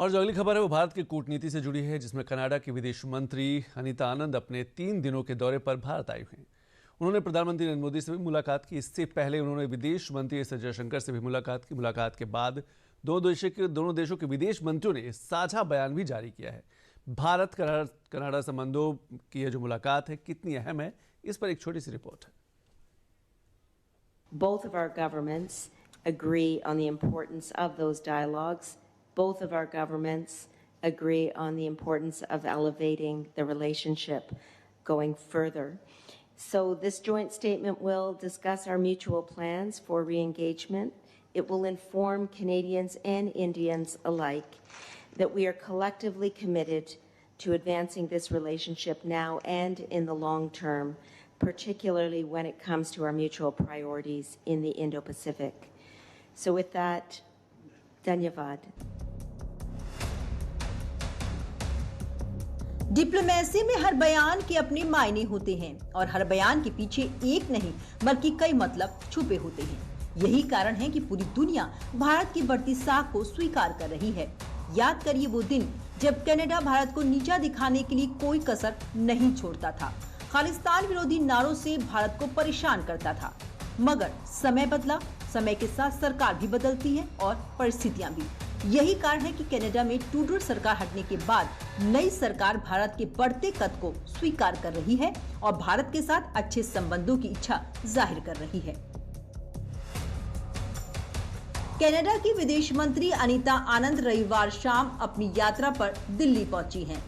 और जो अगली खबर है वो भारत की कूटनीति से जुड़ी है, जिसमें कनाडा की विदेश मंत्री अनीता आनंद अपने 3 दिनों के दौरे पर भारत आई हुई हैं। उन्होंने प्रधानमंत्री नरेंद्र मोदी से भी मुलाकात की। इससे पहले उन्होंने विदेश मंत्री एस जयशंकर से भी मुलाकात की। मुलाकात के बाद दोनों देशों के विदेश मंत्रियों ने साझा बयान भी जारी किया है। भारत कनाडा संबंधों की यह जो मुलाकात है कितनी अहम है, इस पर एक छोटी सी रिपोर्ट है। Both of our governments agree on the importance of those dialogues. Both of our governments agree on the importance of elevating the relationship going further. So this joint statement will discuss our mutual plans for re-engagement. It will inform Canadians and Indians alike that we are collectively committed to advancing this relationship now and in the long term, particularly when it comes to our mutual priorities in the Indo-Pacific. So with that, धन्यवाद। Diplomacy में हर बयान के अपने मायने होते हैं और हर बयान के पीछे एक नहीं बल्कि कई मतलब छुपे होते हैं। यही कारण है कि पूरी दुनिया भारत की बढ़ती साख को स्वीकार कर रही है। याद करिए वो दिन जब कनाडा भारत को नीचा दिखाने के लिए कोई कसर नहीं छोड़ता था, खालिस्तान विरोधी नारों से भारत को परेशान करता था। मगर समय बदला, समय के साथ सरकार भी बदलती है और परिस्थितियां भी। यही कारण है कि कनाडा में ट्रूडो सरकार हटने के बाद नई सरकार भारत के बढ़ते कद को स्वीकार कर रही है और भारत के साथ अच्छे संबंधों की इच्छा जाहिर कर रही है। कनाडा की विदेश मंत्री अनीता आनंद रविवार शाम अपनी यात्रा पर दिल्ली पहुंची हैं।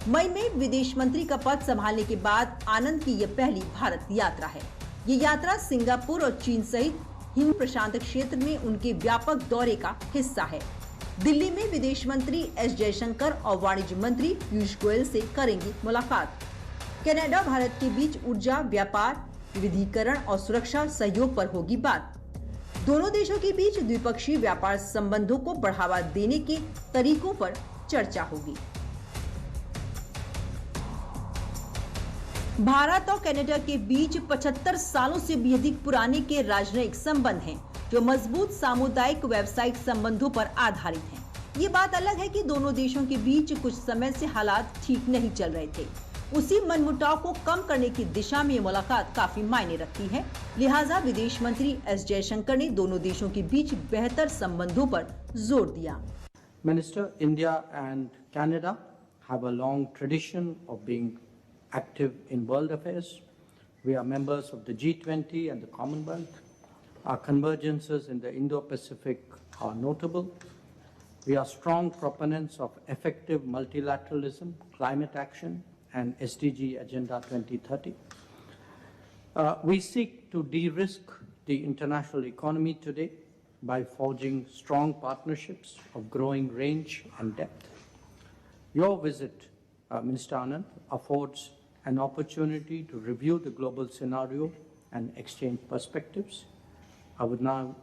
मई में विदेश मंत्री का पद संभालने के बाद आनंद की यह पहली भारत यात्रा है। ये यात्रा सिंगापुर और चीन सहित हिंद प्रशांत क्षेत्र में उनके व्यापक दौरे का हिस्सा है। दिल्ली में विदेश मंत्री एस जयशंकर और वाणिज्य मंत्री पीयूष गोयल से करेंगी मुलाकात। कनाडा भारत के बीच ऊर्जा, व्यापार, विविधीकरण और सुरक्षा सहयोग पर होगी बात। दोनों देशों के बीच द्विपक्षीय व्यापार संबंधों को बढ़ावा देने के तरीकों पर चर्चा होगी। भारत और कनाडा के बीच 75 सालों से भी अधिक पुराने के राजनयिक संबंध हैं, जो मजबूत सामुदायिक व्यावसायिक संबंधों पर आधारित हैं। ये बात अलग है कि दोनों देशों के बीच कुछ समय से हालात ठीक नहीं चल रहे थे। उसी मनमुटाव को कम करने की दिशा में ये मुलाकात काफी मायने रखती है। लिहाजा विदेश मंत्री एस जयशंकर ने दोनों देशों के बीच बेहतर संबंधों पर जोर दिया। Minister, India and Canada have a long tradition of being active in world affairs. We are members of the G20 and the Commonwealth. Our convergences in the Indo-Pacific are notable. We are strong proponents of effective multilateralism, climate action, and SDG Agenda 2030. We seek to de-risk the international economy today by forging strong partnerships of growing range and depth. Your visit, Minister Anand, affords an opportunity to review the global scenario and exchange perspectives. I would now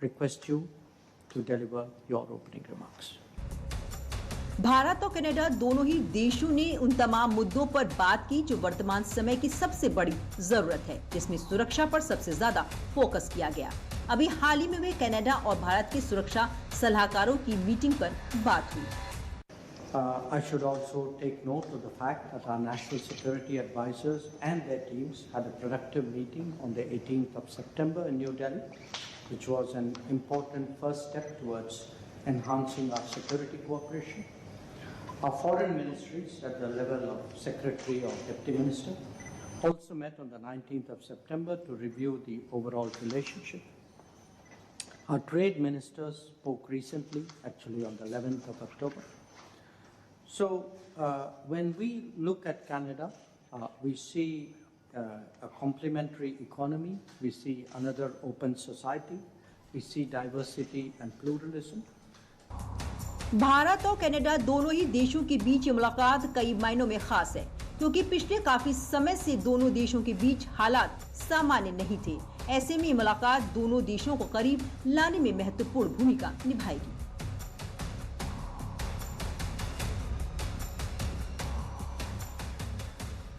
request you to deliver your opening remarks. Bharat और Canada दोनों ही देशों ने उन तमाम मुद्दों पर बात की जो वर्तमान समय की सबसे बड़ी जरूरत है, जिसमें सुरक्षा पर सबसे ज्यादा फोकस किया गया। अभी हाल ही में वे कनाडा और भारत के सुरक्षा सलाहकारों की मीटिंग पर बात हुई। I should also take note of the fact that our national security advisors and their teams had a productive meeting on the 18th of September in New Delhi, which was an important first step towards enhancing our security cooperation. Our foreign ministries at the level of Secretary or Deputy Minister also met on the 19th of September to review the overall relationship. Our trade ministers spoke recently, actually on the 11th of October. So when we look at Canada, we see a complementary economy, we see another open society, we see diversity and pluralism. Bharat और Canada दोनों ही देशों के बीच ये मुलाकात कई मायनों में खास है, क्योंकि पिछले काफी समय से दोनों देशों के बीच हालात सामान्य नहीं थे। ऐसे में मुलाकात दोनों देशों को करीब लाने में महत्वपूर्ण भूमिका निभाएगी।